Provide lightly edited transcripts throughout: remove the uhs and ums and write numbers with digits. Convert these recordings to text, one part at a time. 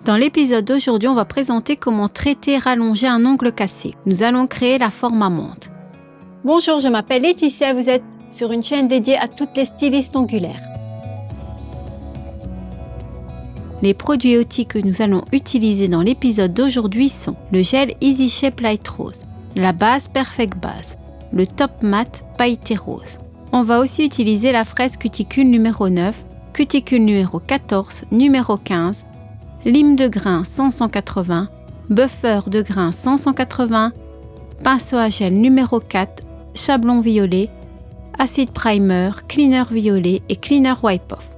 Dans l'épisode d'aujourd'hui, on va présenter comment traiter et rallonger un ongle cassé. Nous allons créer la forme amande. Bonjour, je m'appelle Laetitia et vous êtes sur une chaîne dédiée à toutes les stylistes ongulaires. Les produits et outils que nous allons utiliser dans l'épisode d'aujourd'hui sont le gel Easy Shape Light Rose, la base Perfect Base, le top mat pailleté rose. On va aussi utiliser la fraise cuticule numéro 9, cuticule numéro 14, numéro 15, lime de grain 100-180, buffer de grain 100-180, pinceau à gel numéro 4, chablon violet, acide primer, cleaner violet et cleaner wipe-off.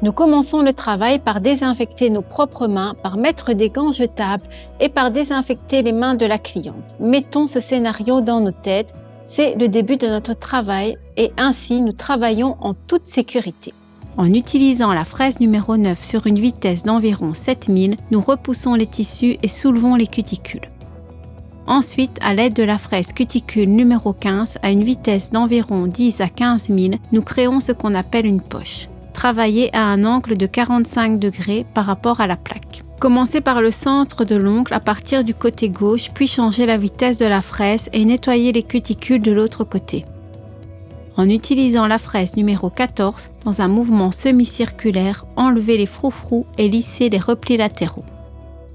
Nous commençons le travail par désinfecter nos propres mains, par mettre des gants jetables et par désinfecter les mains de la cliente. Mettons ce scénario dans nos têtes, c'est le début de notre travail et ainsi nous travaillons en toute sécurité. En utilisant la fraise numéro 9 sur une vitesse d'environ 7000, nous repoussons les tissus et soulevons les cuticules. Ensuite, à l'aide de la fraise cuticule numéro 15 à une vitesse d'environ 10 à 15 000, nous créons ce qu'on appelle une poche. Travaillez à un angle de 45 degrés par rapport à la plaque. Commencez par le centre de l'ongle à partir du côté gauche, puis changez la vitesse de la fraise et nettoyez les cuticules de l'autre côté. En utilisant la fraise numéro 14, dans un mouvement semi-circulaire, enlevez les froufrous et lissez les replis latéraux.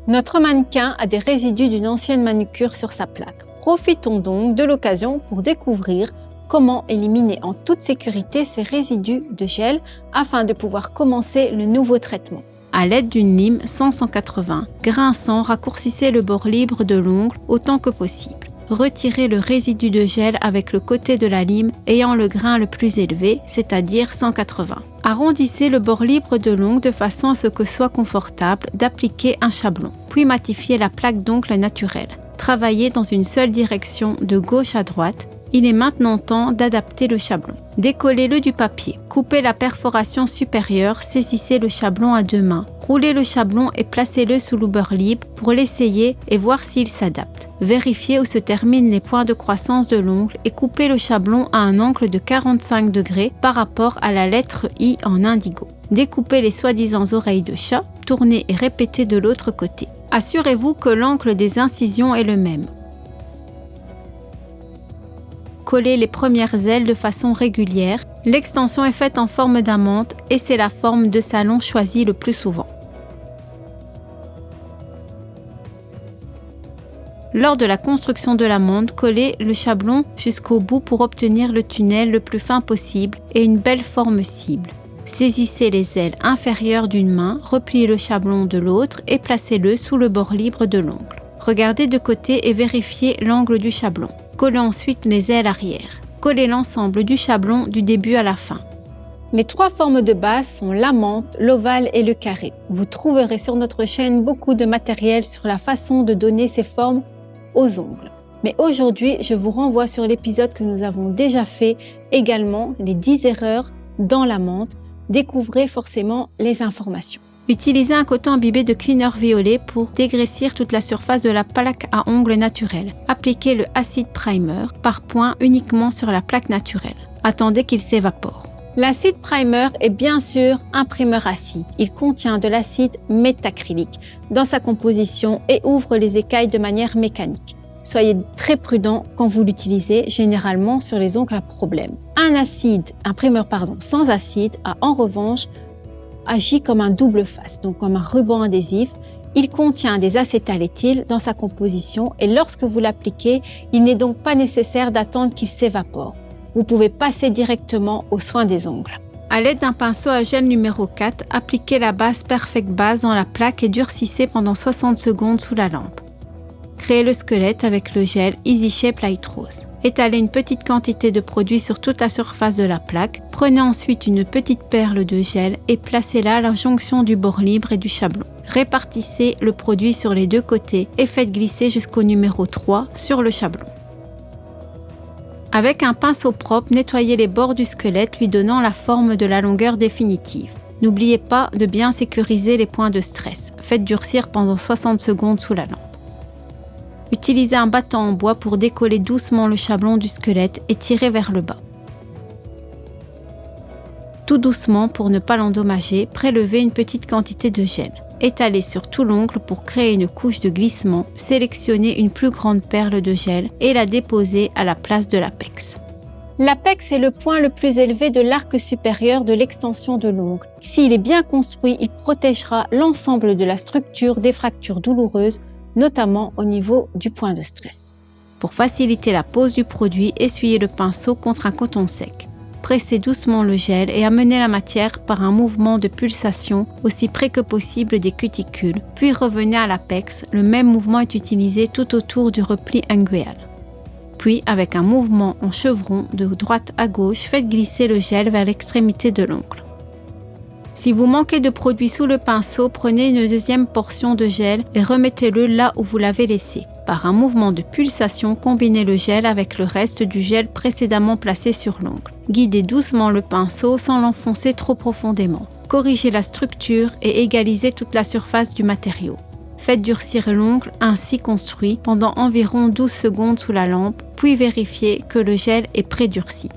Notre mannequin a des résidus d'une ancienne manucure sur sa plaque. Profitons donc de l'occasion pour découvrir comment éliminer en toute sécurité ces résidus de gel afin de pouvoir commencer le nouveau traitement. À l'aide d'une lime 100-180, grinçant, raccourcissez le bord libre de l'ongle autant que possible. Retirez le résidu de gel avec le côté de la lime ayant le grain le plus élevé, c'est-à-dire 180. Arrondissez le bord libre de l'ongle de façon à ce que soit confortable d'appliquer un chablon, puis matifiez la plaque d'ongle naturelle. Travaillez dans une seule direction de gauche à droite. Il est maintenant temps d'adapter le chablon. Décollez-le du papier. Coupez la perforation supérieure, saisissez le chablon à deux mains. Roulez le chablon et placez-le sous le beurre libre pour l'essayer et voir s'il s'adapte. Vérifiez où se terminent les points de croissance de l'ongle et coupez le chablon à un angle de 45 degrés par rapport à la lettre I en indigo. Découpez les soi-disant oreilles de chat, tournez et répétez de l'autre côté. Assurez-vous que l'angle des incisions est le même. Collez les premières ailes de façon régulière. L'extension est faite en forme d'amande et c'est la forme de salon choisie le plus souvent. Lors de la construction de l'amande, collez le chablon jusqu'au bout pour obtenir le tunnel le plus fin possible et une belle forme cible. Saisissez les ailes inférieures d'une main, repliez le chablon de l'autre et placez-le sous le bord libre de l'ongle. Regardez de côté et vérifiez l'angle du chablon. Collez ensuite les ailes arrière. Collez l'ensemble du chablon du début à la fin. Les trois formes de base sont l'amande, l'ovale et le carré. Vous trouverez sur notre chaîne beaucoup de matériel sur la façon de donner ces formes aux ongles. Mais aujourd'hui, je vous renvoie sur l'épisode que nous avons déjà fait, également les 10 erreurs dans l'amande. Découvrez forcément les informations. Utilisez un coton imbibé de cleaner violet pour dégraissir toute la surface de la plaque à ongles naturelle. Appliquez le acide primer par points uniquement sur la plaque naturelle. Attendez qu'il s'évapore. L'acide primer est bien sûr un primer acide. Il contient de l'acide métacrylique dans sa composition et ouvre les écailles de manière mécanique. Soyez très prudent quand vous l'utilisez, généralement sur les ongles à problème. Un primer sans acide a en revanche agit comme un double face, donc comme un ruban adhésif. Il contient des acétaléthyles dans sa composition et lorsque vous l'appliquez, il n'est donc pas nécessaire d'attendre qu'il s'évapore. Vous pouvez passer directement aux soins des ongles. À l'aide d'un pinceau à gel numéro 4, appliquez la base Perfect Base dans la plaque et durcissez pendant 60 secondes sous la lampe. Créez le squelette avec le gel Easy Shape Light Rose. Étalez une petite quantité de produit sur toute la surface de la plaque. Prenez ensuite une petite perle de gel et placez-la à la jonction du bord libre et du chablon. Répartissez le produit sur les deux côtés et faites glisser jusqu'au numéro 3 sur le chablon. Avec un pinceau propre, nettoyez les bords du squelette lui donnant la forme de la longueur définitive. N'oubliez pas de bien sécuriser les points de stress. Faites durcir pendant 60 secondes sous la lampe. Utilisez un bâton en bois pour décoller doucement le chablon du squelette et tirer vers le bas. Tout doucement, pour ne pas l'endommager, prélevez une petite quantité de gel. Étaler sur tout l'ongle pour créer une couche de glissement, sélectionnez une plus grande perle de gel et la déposez à la place de l'apex. L'apex est le point le plus élevé de l'arc supérieur de l'extension de l'ongle. S'il est bien construit, il protégera l'ensemble de la structure des fractures douloureuses, notamment au niveau du point de stress. Pour faciliter la pose du produit, essuyez le pinceau contre un coton sec. Pressez doucement le gel et amenez la matière par un mouvement de pulsation aussi près que possible des cuticules, puis revenez à l'apex. Le même mouvement est utilisé tout autour du repli inguéal. Puis, avec un mouvement en chevron de droite à gauche, faites glisser le gel vers l'extrémité de l'ongle. Si vous manquez de produit sous le pinceau, prenez une deuxième portion de gel et remettez-le là où vous l'avez laissé. Par un mouvement de pulsation, combinez le gel avec le reste du gel précédemment placé sur l'ongle. Guidez doucement le pinceau sans l'enfoncer trop profondément. Corrigez la structure et égalisez toute la surface du matériau. Faites durcir l'ongle ainsi construit pendant environ 12 secondes sous la lampe, puis vérifiez que le gel est pré-durci.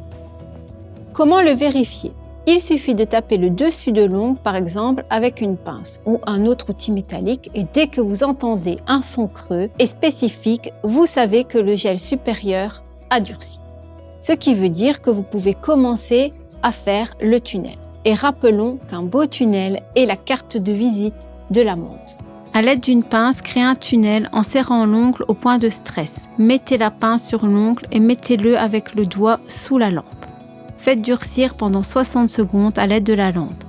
Comment le vérifier ? Il suffit de taper le dessus de l'ongle, par exemple, avec une pince ou un autre outil métallique et dès que vous entendez un son creux et spécifique, vous savez que le gel supérieur a durci. Ce qui veut dire que vous pouvez commencer à faire le tunnel. Et rappelons qu'un beau tunnel est la carte de visite de la menthe. À l'aide d'une pince, créez un tunnel en serrant l'ongle au point de stress. Mettez la pince sur l'ongle et mettez-le avec le doigt sous la lampe. Faites durcir pendant 60 secondes à l'aide de la lampe.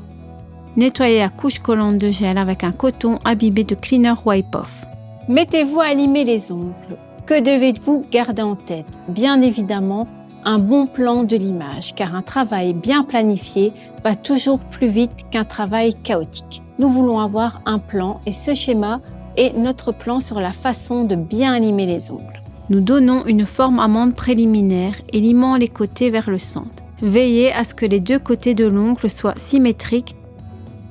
Nettoyez la couche collante de gel avec un coton imbibé de Cleaner Wipe Off. Mettez-vous à limer les ongles. Que devez-vous garder en tête ? Bien évidemment, un bon plan de limage, car un travail bien planifié va toujours plus vite qu'un travail chaotique. Nous voulons avoir un plan et ce schéma est notre plan sur la façon de bien limer les ongles. Nous donnons une forme amande préliminaire et limons les côtés vers le centre. Veillez à ce que les deux côtés de l'ongle soient symétriques.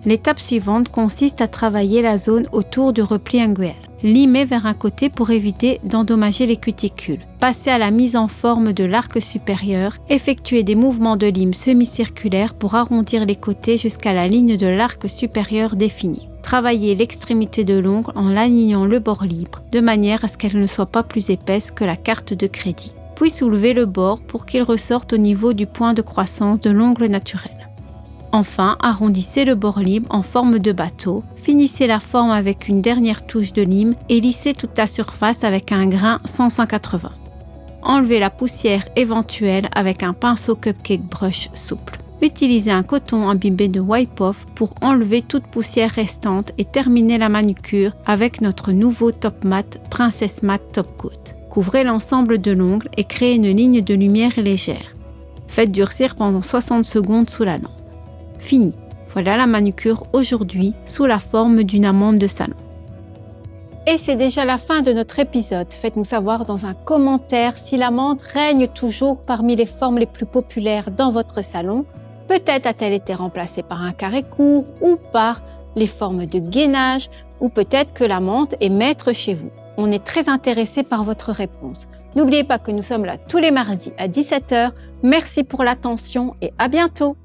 L'étape suivante consiste à travailler la zone autour du repli inguéal. Limez vers un côté pour éviter d'endommager les cuticules. Passez à la mise en forme de l'arc supérieur. Effectuez des mouvements de lime semi-circulaires pour arrondir les côtés jusqu'à la ligne de l'arc supérieur définie. Travaillez l'extrémité de l'ongle en alignant le bord libre, de manière à ce qu'elle ne soit pas plus épaisse que la carte de crédit. Puis soulevez le bord pour qu'il ressorte au niveau du point de croissance de l'ongle naturel. Enfin, arrondissez le bord libre en forme de bateau, finissez la forme avec une dernière touche de lime et lissez toute la surface avec un grain 180. Enlevez la poussière éventuelle avec un pinceau cupcake brush souple. Utilisez un coton imbibé de Wipe Off pour enlever toute poussière restante et terminer la manucure avec notre nouveau top mat Princess Matte Top Coat. Couvrez l'ensemble de l'ongle et créez une ligne de lumière légère. Faites durcir pendant 60 secondes sous la lampe. Fini. Voilà la manucure aujourd'hui sous la forme d'une amande de salon. Et c'est déjà la fin de notre épisode. Faites-nous savoir dans un commentaire si la menthe règne toujours parmi les formes les plus populaires dans votre salon. Peut-être a-t-elle été remplacée par un carré court ou par les formes de gainage, ou peut-être que la menthe est maître chez vous. On est très intéressé par votre réponse. N'oubliez pas que nous sommes là tous les mardis à 17h. Merci pour l'attention et à bientôt.